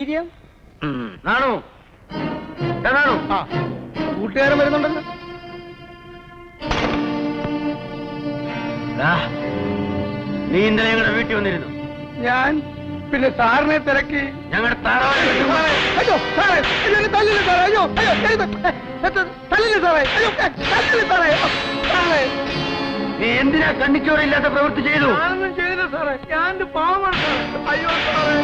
നാണു നാണു കൂട്ടുകാരൻ വരുന്നുണ്ടല്ലോ. നീ ഇന്നലെ ഞങ്ങളുടെ വീട്ടിൽ വന്നിരുന്നു. ഞാൻ പിന്നെ സാറിനെ തിരക്കി. ഞങ്ങളുടെ താറാവ് അയ്യോ സാറേ, തല്ലില്ല സാറേ, അയ്യോ അയ്യോ തല്ലില്ല സാറേ, അയ്യോ തല്ലില്ല സാറേ. സാറേ നീ എന്തിനാ കണ്ണിച്ചോറില്ലാത്ത പ്രവൃത്തി ചെയ്തു? ഞാനൊന്നും ചെയ്തില്ല സാറേ, ഞാൻ പാവമാണ് സാറേ. അയ്യോ സാറേ,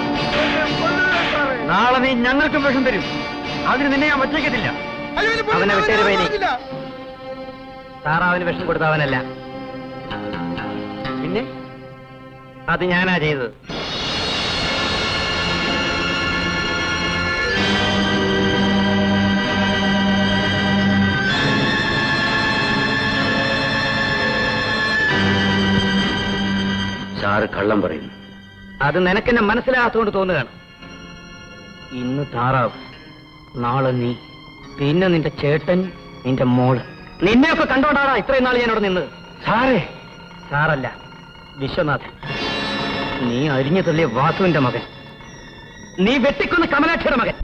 സാറേ. നാളെ നീ ഞങ്ങൾക്കും വിഷം തരും. അതിന് നിന്നെ ഞാൻ വച്ചേക്കത്തില്ല. അവനെ വിട്ടേര് പൈനി. താറാവിന് വിഷം കൊടുത്തവനല്ല, പിന്നെ അത് ഞാനാ ചെയ്തത്. സാറ് കള്ളം പറയുന്നു. അത് നിനക്കെന്നെ മനസ്സിലാകാത്തോണ്ട് തോന്നുകയാണ്. ഇന്ന് താറാവ്, നാളെ നീ, പിന്നെ നിന്റെ ചേട്ടൻ, നിന്റെ മോള്. നിന്നെയൊക്കെ കണ്ടോണ്ടാടാ ഇത്രയും നാൾ ഞാനിവിടെ നിന്നത്. സാറേ, സാറല്ല, വിശ്വനാഥൻ. നീ അരിഞ്ഞു തള്ളിയ വാസുവിന്റെ മകൻ. നീ വെട്ടിക്കൊന്ന കമലാക്ഷിയുടെ മകൻ.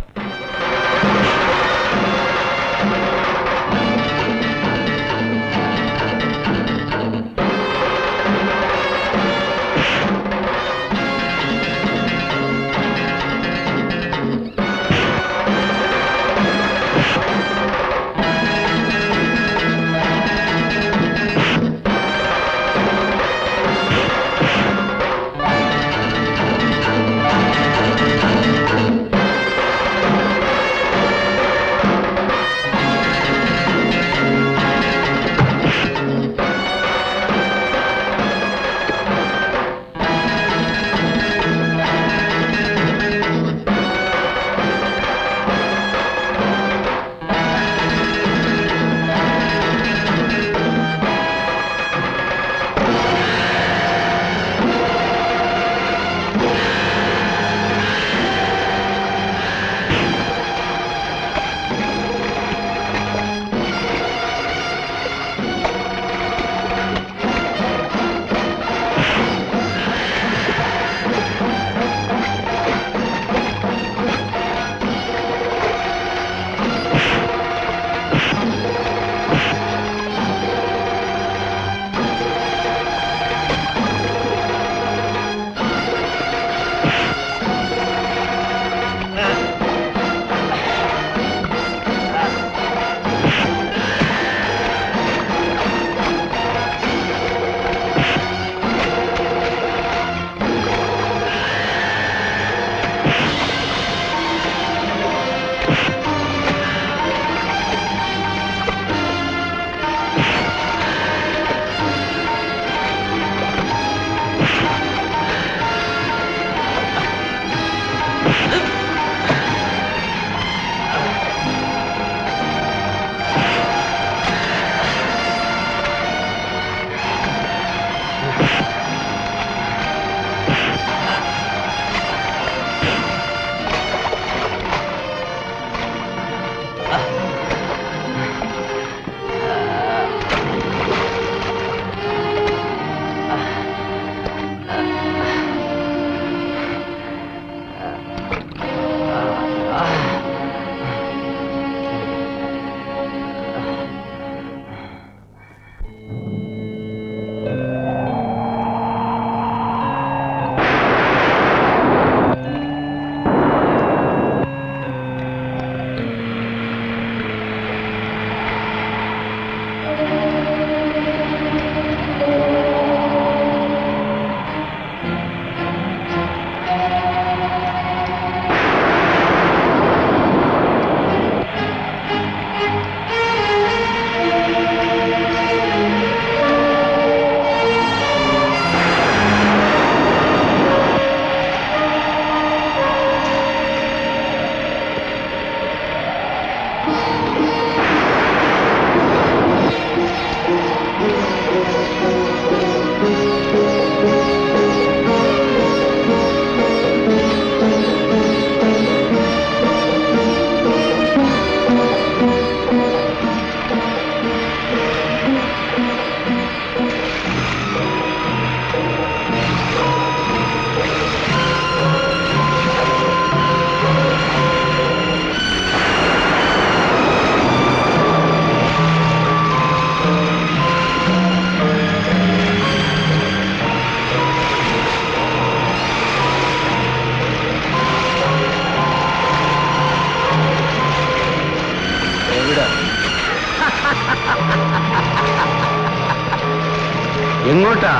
എങ്ങോട്ടാ?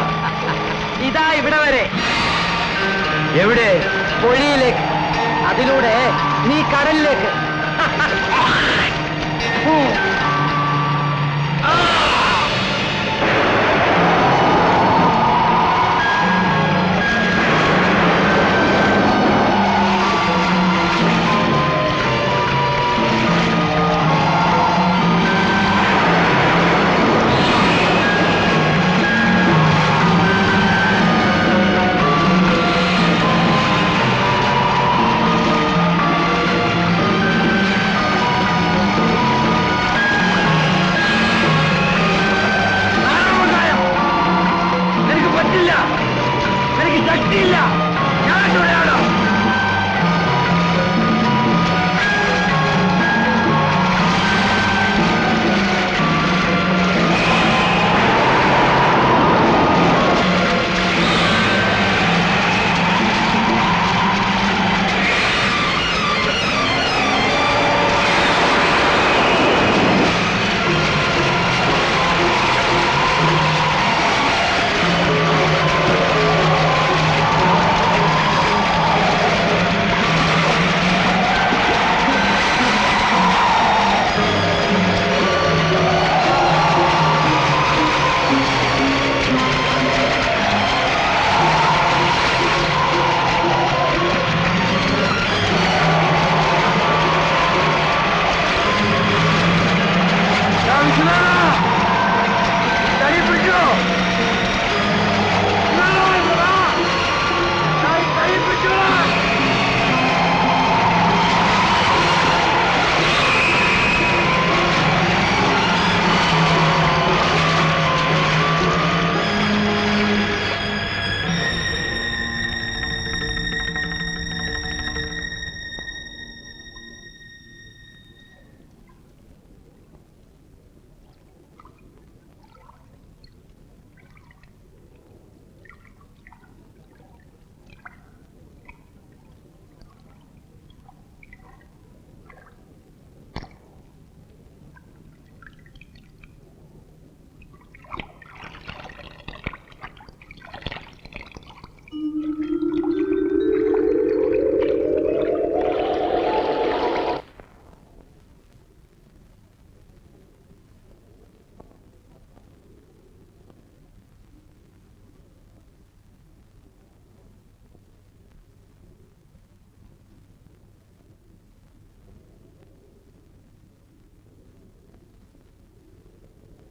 ഇതാ ഇവിടെ വരെ. എവിടെ? പൊഴിയിലേക്ക്. അതിലൂടെ നീ കടലിലേക്ക്.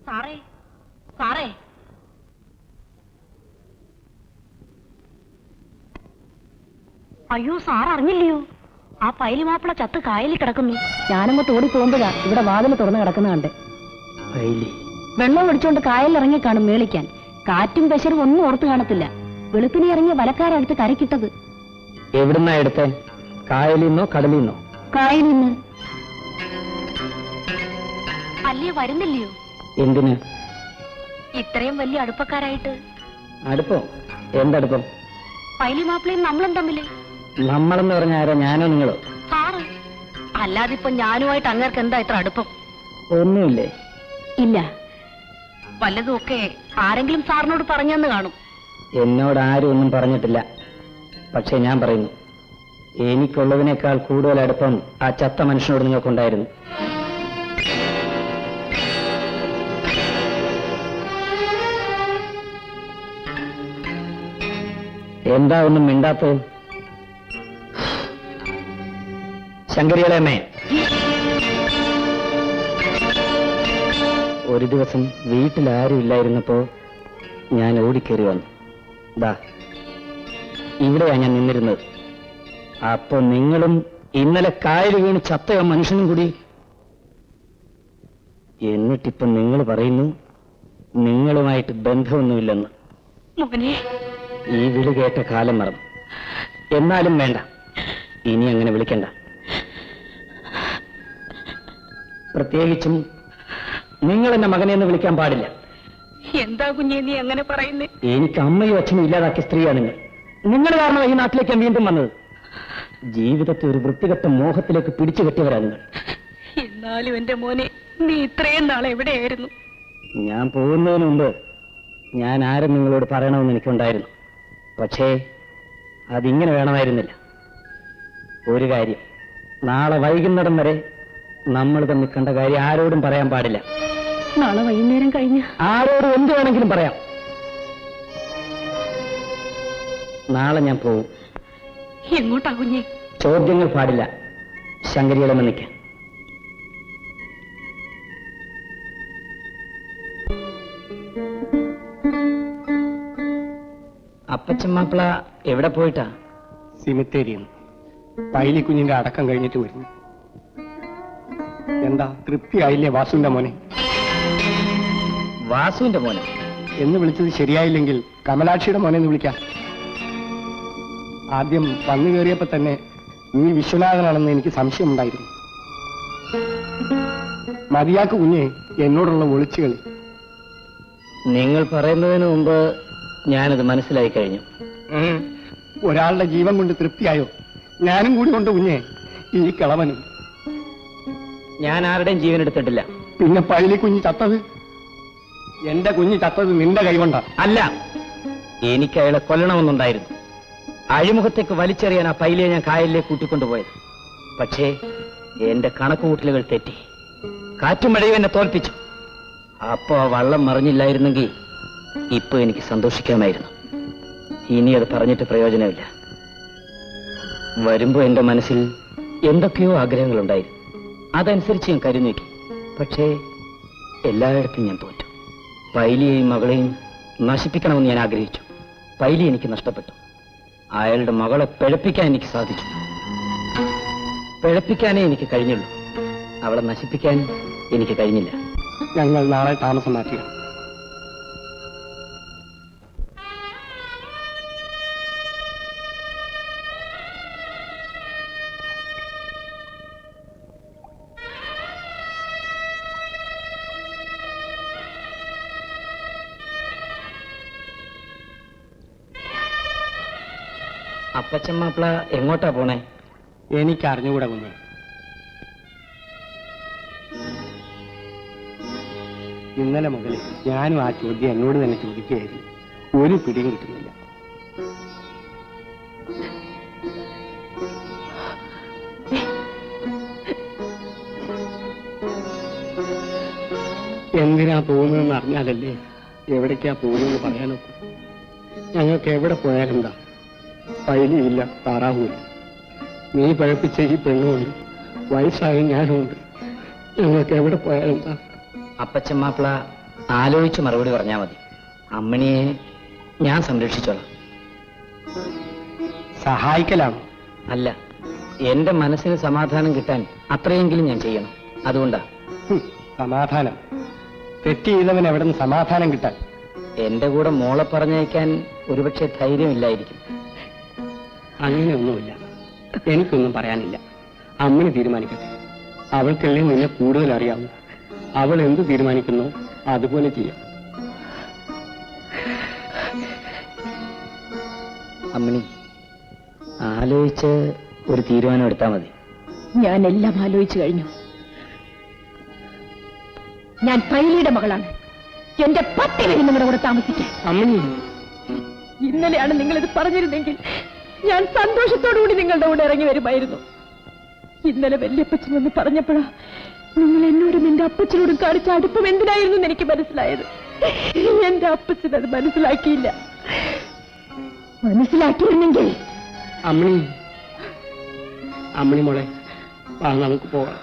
സാറേ സാറേ അയ്യോ സാർ അറിഞ്ഞില്ലയോ? ആ പൈലി മാപ്പിള ചത്ത് കായലിൽ കിടക്കുന്നു. ഞാനങ്ങോട്ട് ഓടി പോകുമ്പോഴാ ഇവിടെ വാതിൽ തുറന്ന് കിടക്കുന്ന കണ്ട്. വെള്ളം ഒടിച്ചോണ്ട് കായലിൽ ഇറങ്ങി കാണും മേളിക്കാൻ. കാറ്റും പെശരും ഒന്നും ഓർത്ത് കാണത്തില്ല. വെളുപ്പിനെ ഇറങ്ങിയ വലക്കാരടുത്ത് കരക്കിട്ടത്. എവിടുന്നാ എടുത്തേ? കായലിൽ നിന്നോ കടലിൽ നിന്നോ? കായലിൽ നിന്ന്. അല്ലയോ വരുന്നില്ലയോ? എന്തിന്? ഇത്രയും വലിയ അടുപ്പക്കാരായിട്ട്. അടുപ്പോ? എന്തടുപ്പം? പൈലി മാപ്പിളയും നമ്മളും തമ്മില്. നമ്മളെന്ന് പറഞ്ഞ ആരോ? ഞാനോ നിങ്ങളോ? സാറ്. അല്ലാതിപ്പോ ഞാനുമായിട്ട് അങ്ങേർക്ക് എന്താ ഇത്ര അടുപ്പം? ഒന്നുമില്ലേ? ഇല്ല. വല്ലതും ഒക്കെ ആരെങ്കിലും സാറിനോട് പറഞ്ഞെന്ന് കാണും. എന്നോട് ആരും ഒന്നും പറഞ്ഞിട്ടില്ല. പക്ഷെ ഞാൻ പറയുന്നു, എനിക്കുള്ളതിനേക്കാൾ കൂടുതൽ അടുപ്പം ആ ചത്ത മനുഷ്യനോട് നിങ്ങൾക്കുണ്ടായിരുന്നു. എന്താ ഒന്നും മിണ്ടാത്തത്? ശങ്കരിയളയമ്മേ, ഒരു ദിവസം വീട്ടിലാരും ഇല്ലായിരുന്നപ്പോ ഞാൻ ഓടിക്കേറി വന്നു. ദാ ഇവിടെയാ ഞാൻ നിന്നിരുന്നത്. അപ്പൊ നിങ്ങളും ഇന്നലെ കായൽ വീണ് ചത്ത മനുഷ്യനും കൂടി. എന്നിട്ടിപ്പൊ നിങ്ങൾ പറയുന്നു നിങ്ങളുമായിട്ട് ബന്ധമൊന്നുമില്ലെന്ന്. ഈ വിളി കേട്ട കാലം മറന്നു. എന്നാലും വേണ്ട, ഇനി അങ്ങനെ വിളിക്കണ്ട. പ്രത്യേകിച്ചും നിങ്ങൾ എന്നെ മകനെ എന്ന് വിളിക്കാൻ പാടില്ല. എന്താ കുഞ്ഞേ നീ അങ്ങനെ പറയുന്നേ? എനിക്ക് അമ്മയും അച്ഛനും ഇല്ലാതാക്കിയ സ്ത്രീയാണ് നിങ്ങൾ. നിങ്ങൾ കാരണം ഈ നാട്ടിലേക്ക് ഞാൻ വീണ്ടും വന്നത്. ജീവിതത്തെ ഒരു വൃത്തികെട്ട മോഹത്തിലേക്ക് പിടിച്ചു കെട്ടിയവരാണ് നിങ്ങൾ. എന്നാലും എന്റെ മോനെ, നീ ഇത്രയും നാളെ എവിടെയായിരുന്നു? ഞാൻ പോകുന്നതിന് മുമ്പ് ഞാൻ ആരും നിങ്ങളോട് പറയണമെന്ന് എനിക്കുണ്ടായിരുന്നു. പക്ഷേ അതിങ്ങനെ വേണമായിരുന്നില്ല. ഒരു കാര്യം, നാളെ വൈകുന്നേരം വരെ നമ്മൾ തമ്മിൽ കണ്ട കാര്യം ആരോടും പറയാൻ പാടില്ല. നാളെ വൈകുന്നേരം കഴിഞ്ഞ് ആരോടും എന്ത് വേണമെങ്കിലും പറയാം. നാളെ ഞാൻ പോവും. എങ്ങോട്ടാ കുഞ്ഞെ? ചോദ്യങ്ങൾ പാടില്ല. ശങ്കരിയിടം നിൽക്കാൻ. അപ്പച്ചമ്മാപ്പിള എവിടെ പോയിട്ടാ? സിമിത്തേരിയും പൈലി കുഞ്ഞിന്റെ അടക്കം കഴിഞ്ഞിട്ട് വരുന്നു. എന്താ തൃപ്തിയായില്ലേ വാസുവിന്റെ മോനെ? വാസുവിന്റെ മോനെ എന്ന് വിളിച്ചത് ശരിയായില്ലെങ്കിൽ കമലാക്ഷിയുടെ മോനെ എന്ന് വിളിക്കാം. ആദ്യം വന്നു കയറിയപ്പോ തന്നെ നീ വിശ്വനാഥനാണെന്ന് എനിക്ക് സംശയമുണ്ടായിരുന്നു. മതിയാക്ക് കുഞ്ഞെ എന്നോടുള്ള ഒളിച്ചുകളി. നിങ്ങൾ പറയുന്നതിന് മുമ്പ് ഞാനത് മനസ്സിലായി കഴിഞ്ഞു. ഒരാളുടെ ജീവൻ കൊണ്ട് തൃപ്തിയായോ? ഞാനും കൂടി കൊണ്ട് കുഞ്ഞെ ഈ കിളവനും. ഞാൻ ആരുടെയും ജീവൻ എടുത്തിട്ടില്ല. പിന്നെ പൈലി കുഞ്ഞ് ചത്തത്? എന്റെ കുഞ്ഞ് ചത്തത് നിന്റെ കൈകൊണ്ടാ. അല്ല, എനിക്ക് അയാളെ കൊല്ലണമെന്നുണ്ടായിരുന്നു. അഴിമുഖത്തേക്ക് വലിച്ചെറിയാൻ ആ പൈലിയെ ഞാൻ കായലിലേക്ക് കൂട്ടിക്കൊണ്ടുപോയത്. പക്ഷേ എന്റെ കണക്കുകൂട്ടലുകൾ തെറ്റി. കാറ്റും മഴയും എന്നെ തോൽപ്പിച്ചു. അപ്പോ ആ വള്ളം മറിഞ്ഞില്ലായിരുന്നെങ്കിൽ ഇപ്പൊ എനിക്ക് സന്തോഷിക്കാമായിരുന്നു. ഇനി അത് പറഞ്ഞിട്ട് പ്രയോജനമില്ല. വരുമ്പോ എന്റെ മനസ്സിൽ എന്തൊക്കെയോ ആഗ്രഹങ്ങളുണ്ടായിരുന്നു. അതനുസരിച്ച് ഞാൻ കരുനീക്കി. പക്ഷേ എല്ലായിടത്തും ഞാൻ തോറ്റു. പൈലിയെയും മകളെയും നശിപ്പിക്കണമെന്ന് ഞാൻ ആഗ്രഹിച്ചു. പൈലി എനിക്ക് നഷ്ടപ്പെട്ടു. അയാളുടെ മകളെ പിഴപ്പിക്കാൻ എനിക്ക് സാധിച്ചു. പിഴപ്പിക്കാനേ എനിക്ക് കഴിഞ്ഞുള്ളൂ. അവളെ നശിപ്പിക്കാൻ എനിക്ക് കഴിഞ്ഞില്ല. ഞങ്ങൾ നാളെ താമസം മാറ്റുക. അപ്പച്ചമ്മാപ്പിള എങ്ങോട്ടാ പോണേ? എനിക്ക് അറിഞ്ഞുകൂടാ കുഞ്ഞെ. ഇന്നലെ മുതൽ ഞാനും ആ ചോദ്യം എന്നോട് തന്നെ ചോദിക്കുകയായിരുന്നു. ഒരു പിടിയും കിട്ടുന്നില്ല. എന്തിനാ പോകുന്നതെന്ന് അറിഞ്ഞാലല്ലേ എവിടേക്കാ പോകുന്നതെന്ന് പറയാനൊക്കെ. ഞങ്ങൾക്ക് എവിടെ പോയാലെന്താ? പൈലിയില്ല, താറാവുമില്ല. നീ പഴപ്പിച്ച ഈ പെണ്ണുമുണ്ട്, വയസ്സായ ഞാനുമുണ്ട്. ഞങ്ങൾക്ക് എവിടെ പോയാലെന്താ? അപ്പച്ചമ്മാപ്പിള ആലോചിച്ച് മറുപടി പറഞ്ഞാൽ മതി. അമ്മണിയെ ഞാൻ സംരക്ഷിച്ചോളാം. സഹായിക്കലാണോ? അല്ല, എന്റെ മനസ്സിന് സമാധാനം കിട്ടാൻ അത്രയെങ്കിലും ഞാൻ ചെയ്യണം. അതുകൊണ്ടാ. സമാധാനം? തെറ്റ് ചെയ്തവൻ എവിടെ നിന്ന് സമാധാനം കിട്ടാൻ? എന്റെ കൂടെ മോളെ പറഞ്ഞയക്കാൻ ഒരുപക്ഷെ ധൈര്യമില്ലായിരിക്കും. അങ്ങനെയൊന്നുമില്ല. എനിക്കൊന്നും പറയാനില്ല. അമ്മണി തീരുമാനിക്കട്ടെ. അവൾക്കല്ലേ നിന്നെ കൂടുതൽ അറിയാവൂ. അവൾ എന്ത് തീരുമാനിക്കുന്നോ അതുപോലെ ചെയ്യാം. അമ്മണി ആലോചിച്ച് ഒരു തീരുമാനം എടുത്താൽ മതി. ഞാൻ എല്ലാം ആലോചിച്ചു കഴിഞ്ഞു. ഞാൻ പൈലിയുടെ മകളാണ്. എന്റെ 10 പേര് നിങ്ങളുടെ കൂടെ താമസിക്കാൻ. അമ്മണി, ഇന്നലെയാണ് നിങ്ങളിത് പറഞ്ഞിരുന്നെങ്കിൽ ഞാൻ സന്തോഷത്തോടുകൂടി നിങ്ങളുടെ കൂടെ ഇറങ്ങി വരുമായിരുന്നു. ഇന്നലെ വല്യപ്പച്ചൻ എന്ന് പറഞ്ഞപ്പോഴാ നിങ്ങൾ എന്നോടും എന്റെ അപ്പച്ചനോടും കാണിച്ച അടുപ്പം എന്തിനായിരുന്നു എന്ന് എനിക്ക് മനസ്സിലായത്. എന്റെ അപ്പച്ചൻ അത് മനസ്സിലാക്കിയില്ല. മനസ്സിലാക്കിയിരുന്നെങ്കിൽ. അമ്മണി മോളെ, നമുക്ക് പോകാം.